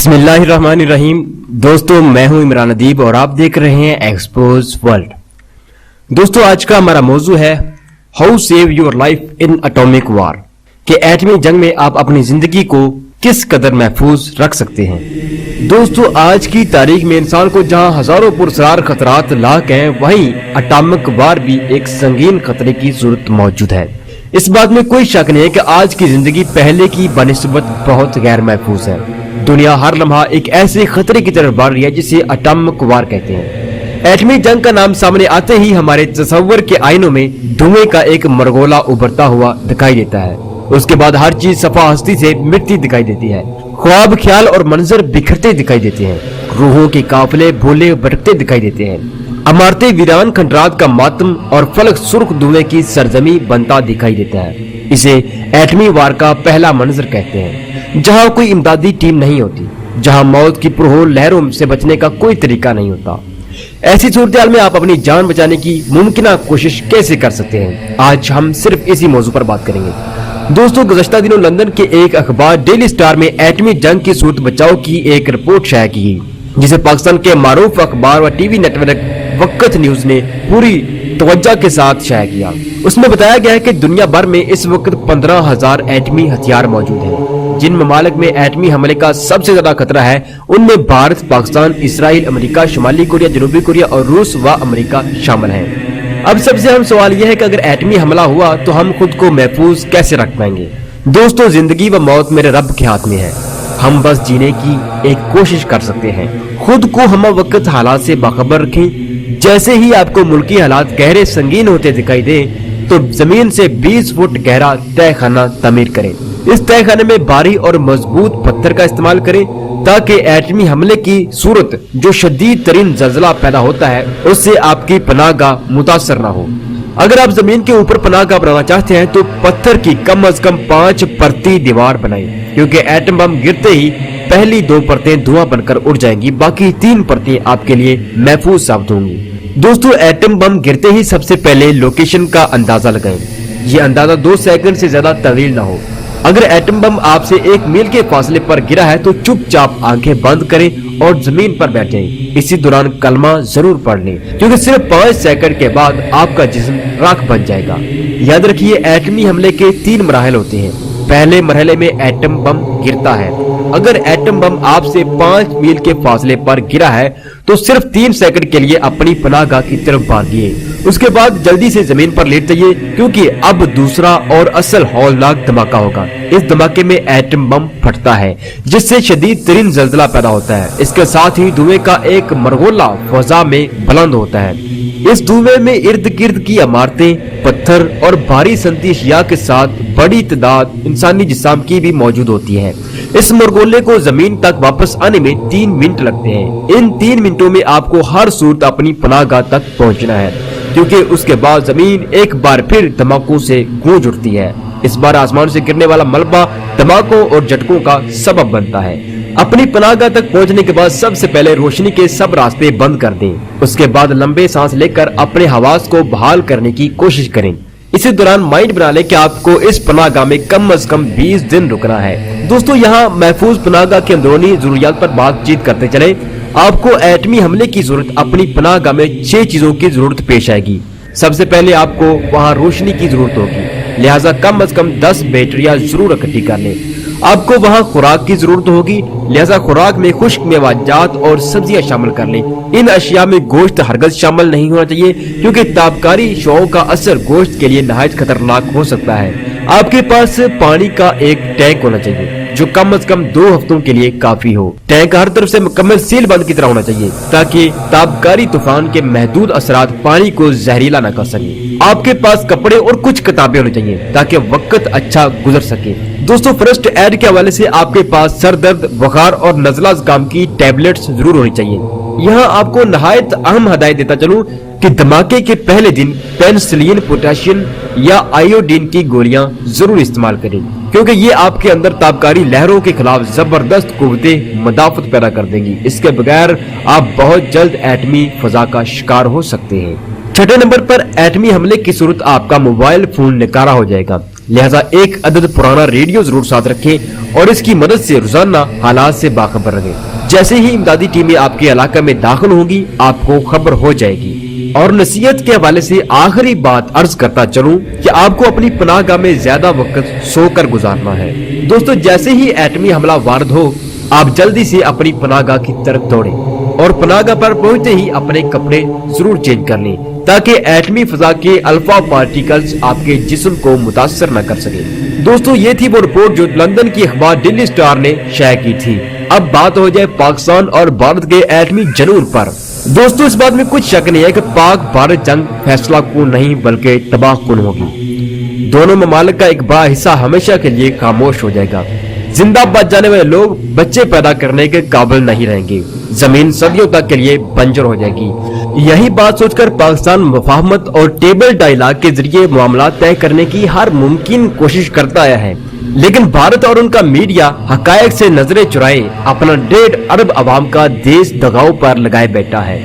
बिस्मिल्लाहिर्रहमानिर्रहीम। दोस्तों, मैं हूं इमरान अदीब और आप देख रहे हैं एक्सपोज वर्ल्ड। दोस्तों, आज का हमारा मौजू है how save your life in atomic war, कि एटमी जंग में आप अपनी जिंदगी को किस कदर महफूज रख सकते हैं। दोस्तों, आज की तारीख में इंसान को जहां हजारों पुरस्कार खतरात लाक हैं, वहीं एटॉमिक वार भी एक संगीन खतरे की जरूरत मौजूद है। इस बात में कोई शक नहीं है कि आज की जिंदगी पहले की बनिस्बत बहुत गैर महफूज है। दुनिया हर लम्हा एक ऐसे खतरे की तरफ बढ़ रही है जिसे एटॉमिक वार कहते हैं। एटमी जंग का नाम सामने आते ही हमारे तस्वर के आईनों में धुएं का एक मरगोला उभरता हुआ दिखाई देता है। उसके बाद हर चीज सफा हस्ती से मिटती दिखाई देती है। ख्वाब, ख्याल और मंजर बिखरते दिखाई देते हैं। रूहों के काफिले भूले भटकते दिखाई देते हैं। इमारतें वीरान, खंडरात का मातम और फलक सुर्ख धुएं की सरजमी बनता दिखाई देता है। इसे एटमी वार का पहला मंजर कहते हैं, जहां कोई इमदादी टीम नहीं होती, जहां मौत की पुरहोर लहरों से बचने का कोई तरीका नहीं होता। ऐसी सूरत में आप अपनी जान बचाने की मुमकिन कोशिश कैसे कर सकते हैं, आज हम सिर्फ इसी मौजू पर बात करेंगे। दोस्तों, गुज़श्ता दिनों लंदन के एक अखबार डेली स्टार में एटमी जंग की सूरत बचाव की एक रिपोर्ट शाया की गई, जिसे पाकिस्तान के मारूफ अखबार व टीवी नेटवर्क वक्त न्यूज ने पूरी तवज्जो के साथ शाया किया। उसमें बताया गया है कि दुनिया भर में इस वक्त 15,000 एटमी हथियार मौजूद हैं। जिन ममालिक में एटमी हमले का सबसे ज्यादा खतरा है, उनमें भारत, पाकिस्तान, इसराइल, अमेरिका, शुमाली कोरिया, जनूबी कोरिया और रूस व अमेरिका शामिल हैं। अब सबसे अहम सवाल यह है कि अगर एटमी हमला हुआ तो हम खुद को महफूज कैसे रख पाएंगे। दोस्तों, जिंदगी व मौत मेरे रब के हाथ में है। हम बस जीने की एक कोशिश कर सकते हैं। खुद को हम वक्त हालात से बाखबर रखें। जैसे ही आपको मुल्की हालात गहरे संगीन होते दिखाई दे तो जमीन से 20 फुट गहरा तहखाना तामीर करें। इस तहखाने में भारी और मजबूत पत्थर का इस्तेमाल करें ताकि एटमी हमले की सूरत जो शदीद तरीन जल्जला पैदा होता है उससे आपकी पनाहगाह मुतासर न हो। अगर आप जमीन के ऊपर पनाहगाह बनाना चाहते हैं तो पत्थर की कम अज कम 5 परती दीवार बनाएं, क्योंकि एटम बम गिरते ही पहली 2 परतें धुआं बनकर उड़ जाएंगी, बाकी 3 परतें आपके लिए महफूज साबित होंगी। दोस्तों, एटम बम गिरते ही सबसे पहले लोकेशन का अंदाजा लगाएं। ये अंदाजा 2 सेकंड से ज्यादा तवील ना हो। अगर एटम बम आपसे 1 मील के फासले पर गिरा है तो चुपचाप आंखें बंद करें और जमीन पर बैठ जाएं। इसी दौरान कलमा जरूर पढ़ लें, क्योंकि सिर्फ 5 सेकंड के बाद आपका जिस्म राख बन जाएगा। याद रखिए, एटमी हमले के 3 मराहल होते हैं। पहले मरहले में एटम बम गिरता है। अगर एटम बम आपसे 5 मील के फासले पर गिरा है तो सिर्फ 3 सेकंड के लिए अपनी पनाहगाह की तरफ भागिए। उसके बाद जल्दी से जमीन पर लेट जाइए, क्योंकि अब दूसरा और असल हौलनाक धमाका होगा। इस धमाके में एटम बम फटता है, जिससे शदीद तरीन जल्जला पैदा होता है। इसके साथ ही धुएं का एक मरगोला फजा में बुलंद होता है। इस धुएं में इर्द गिर्द की इमारतें, पत्थर और भारी सनती अशिया के साथ बड़ी तादाद इंसानी जिस्म की भी मौजूद होती है। इस मरगोले को जमीन तक वापस आने में 3 मिनट लगते हैं। इन 3 मिनटों में आपको हर सूरत अपनी पनाहगाह तक पहुंचना है, क्योंकि उसके बाद जमीन एक बार फिर धमाकों से गूंज उठती है। इस बार आसमान से गिरने वाला मलबा धमाकों और झटकों का सबब बनता है। अपनी पनाहगाह तक पहुंचने के बाद सबसे पहले रोशनी के सब रास्ते बंद कर दें। उसके बाद लंबे सांस लेकर अपने हवास को बहाल करने की कोशिश करें। इसी दौरान माइंड बना ले कि आपको इस पनाहगाह में कम अज कम 20 दिन रुकना है। दोस्तों, यहाँ महफूज पनाहगाह की अंदरूनी जरूरियात पर बातचीत करते चले। आपको एटमी हमले की जरूरत अपनी पनाहगाह में 6 चीजों की जरूरत पेश आएगी। सबसे पहले आपको वहाँ रोशनी की जरूरत होगी, लिहाजा कम अज कम 10 बैटरियां जरूर इकट्ठी कर लें। आपको वहाँ खुराक की जरूरत होगी, लिहाजा खुराक में खुश्क मेवाजात और सब्जियां शामिल कर लें। इन अशिया में गोश्त हरगज शामिल नहीं होना चाहिए, क्योंकि ताबकारी शौक का असर गोश्त के लिए नहायत खतरनाक हो सकता है। आपके पास पानी का एक टैंक होना चाहिए जो कम अज कम 2 हफ्तों के लिए काफी हो। टैंक हर तरफ से मुकम्मल सील बंद की तरह होना चाहिए, ताकि ताबकारी तूफान के महदूद असरात पानी को जहरीला न कर सके। आपके पास कपड़े और कुछ किताबें होनी चाहिए ताकि वक्त अच्छा गुजर सके। दोस्तों, फर्स्ट एड के हवाले से आपके पास सर दर्द, बुखार और नज़ला ज़ुकाम की टैबलेट्स जरूर होनी चाहिए। यहाँ आपको नहायत अहम हदायत देता चलूं कि धमाके के पहले दिन पेनिसिलिन, पोटेशियम या आयोडीन की गोलियां जरूर इस्तेमाल करें, क्योंकि ये आपके अंदर ताबकारी लहरों के खिलाफ जबरदस्त कुव्वते मदाफत पैदा कर देंगी। इसके बगैर आप बहुत जल्द एटमी फजा का शिकार हो सकते हैं। छठे नंबर पर एटमी हमले की सूरत आपका मोबाइल फोन निकारा हो जाएगा। लिहाजा एक अदद पुराना रेडियो जरूर साथ रखें और इसकी मदद से रोजाना हालात से बाखबर रहें। जैसे ही इमदादी टीमें आपके इलाके में दाखिल होंगी आपको खबर हो जाएगी। और नसीहत के हवाले से आखिरी बात अर्ज करता चलूं कि आपको अपनी पनाहगाह में ज्यादा वक्त सोकर गुजारना है। दोस्तों, जैसे ही एटमी हमला वारद हो आप जल्दी से अपनी पनाहगाह की तरफ दौड़ें और पनाहगाह पर पहुंचते ही अपने कपड़े जरूर चेंज कर लें ताकि एटमी फजा के अल्फा पार्टिकल्स आपके जिस्म को मुतासर न कर सके। दोस्तों, ये थी वो रिपोर्ट जो लंदन की अखबार डेली स्टार ने शाया की थी। अब बात हो जाए पाकिस्तान और भारत के एटमी जनून पर। दोस्तों, इस बात में कुछ शक नहीं है कि पाक भारत जंग फैसला कुन नहीं बल्कि तबाह कुन होगी। दोनों ममालिक का एक बड़ा हिस्सा हमेशा के लिए खामोश हो जाएगा। जिंदा बच जाने वाले लोग बच्चे पैदा करने के काबिल नहीं रहेंगे। जमीन सदियों तक के लिए बंजर हो जाएगी। यही बात सोचकर पाकिस्तान मुफाहमत और टेबल डायलॉग के जरिए मामला तय करने की हर मुमकिन कोशिश करता आया है, लेकिन भारत और उनका मीडिया हकायक से नजरें चुराए अपना 1.5 अरब आवाम का देश दगाव पर लगाए बैठा है।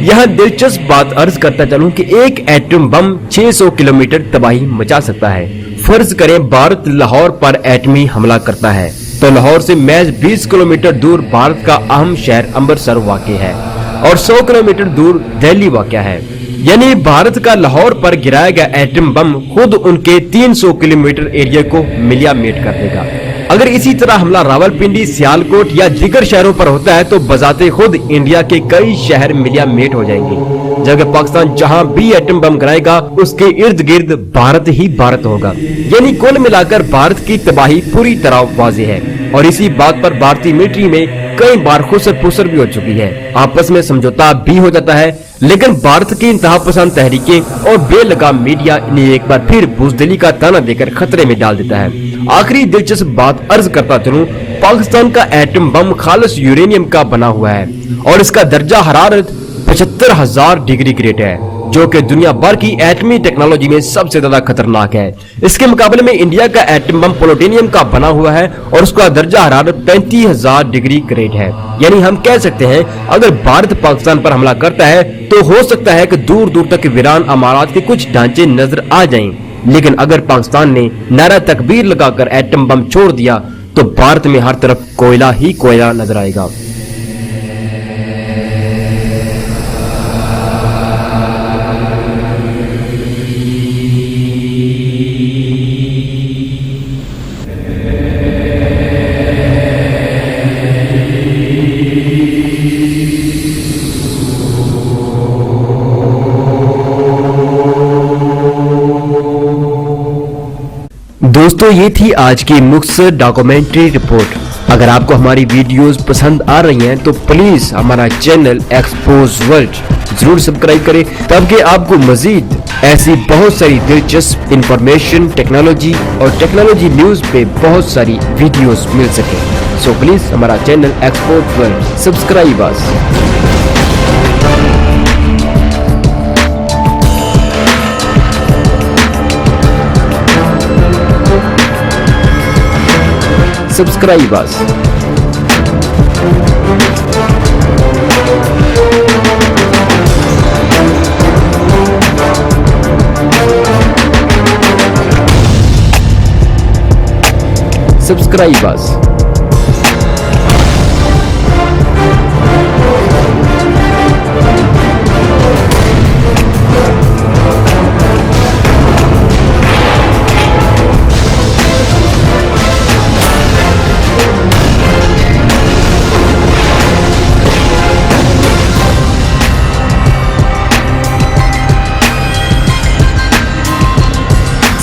यह दिलचस्प बात अर्ज करता चलूं कि एक एटम बम 600 किलोमीटर तबाही मचा सकता है। फर्ज करें भारत लाहौर पर एटमी हमला करता है तो लाहौर से महज 20 किलोमीटर दूर भारत का अहम शहर अमृतसर वाक़ है और 100 किलोमीटर दूर दिल्ली वाक़ है। यानी भारत का लाहौर पर गिराया गया एटम बम खुद उनके 300 किलोमीटर एरिया को मिलिया मेट कर देगा। अगर इसी तरह हमला रावलपिंडी, सियालकोट या दीगर शहरों पर होता है तो बजाते खुद इंडिया के कई शहर मिलिया मेट हो जाएंगे। जबकि पाकिस्तान जहां भी एटम बम गिराएगा उसके इर्द गिर्द भारत ही भारत होगा। यानी कुल मिलाकर भारत की तबाही पूरी तरह वाज़ेह है और इसी बात पर भारतीय मिलिट्री में कई बार खुसर फुसर भी हो चुकी है। आपस में समझौता भी हो जाता है, लेकिन भारत की इंतहा पसंद तहरीकें और बेलगाम मीडिया इन्हें एक बार फिर बुजदिली का ताना देकर खतरे में डाल देता है। आखिरी दिलचस्प बात अर्ज करता चलूं, पाकिस्तान का एटम बम खालिस यूरेनियम का बना हुआ है और इसका दर्जा हरारत 75,000 डिग्री ग्रेड है, जो कि दुनिया भर की एटमी टेक्नोलॉजी में सबसे ज्यादा खतरनाक है। इसके मुकाबले में इंडिया का एटम बम प्लूटोनियम का बना हुआ है और उसका दर्जा हरारत 35,000 डिग्री ग्रेड है। यानी हम कह सकते हैं अगर भारत पाकिस्तान पर हमला करता है तो हो सकता है कि दूर दूर तक वीरान अमारात के कुछ ढांचे नजर आ जाएं, लेकिन अगर पाकिस्तान ने नारा तकबीर लगाकर एटम बम छोड़ दिया तो भारत में हर तरफ कोयला ही कोयला नजर आएगा। दोस्तों, ये थी आज की मुख्तसर डॉक्यूमेंट्री रिपोर्ट। अगर आपको हमारी वीडियोस पसंद आ रही हैं तो प्लीज हमारा चैनल एक्सपोज वर्ल्ड जरूर सब्सक्राइब करें ताकि आपको मजीद ऐसी बहुत सारी दिलचस्प इंफॉर्मेशन, टेक्नोलॉजी और टेक्नोलॉजी न्यूज पे बहुत सारी वीडियोस मिल सके। सो प्लीज हमारा channel expose world subscribe us. Subscribe us. Subscribe us.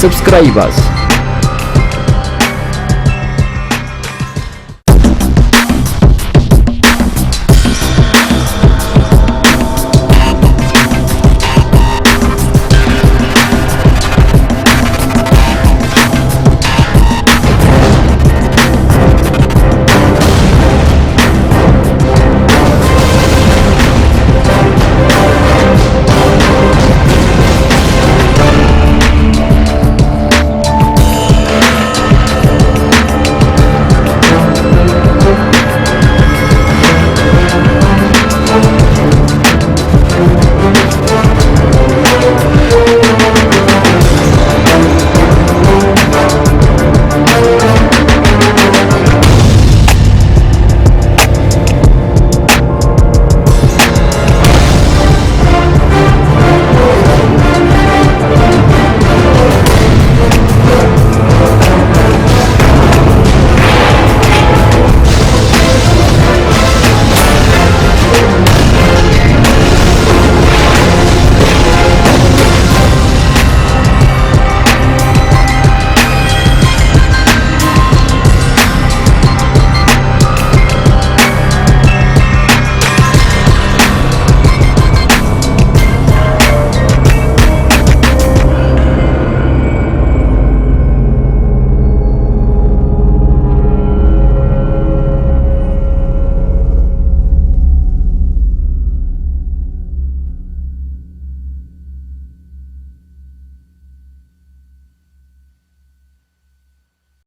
Subscribe us.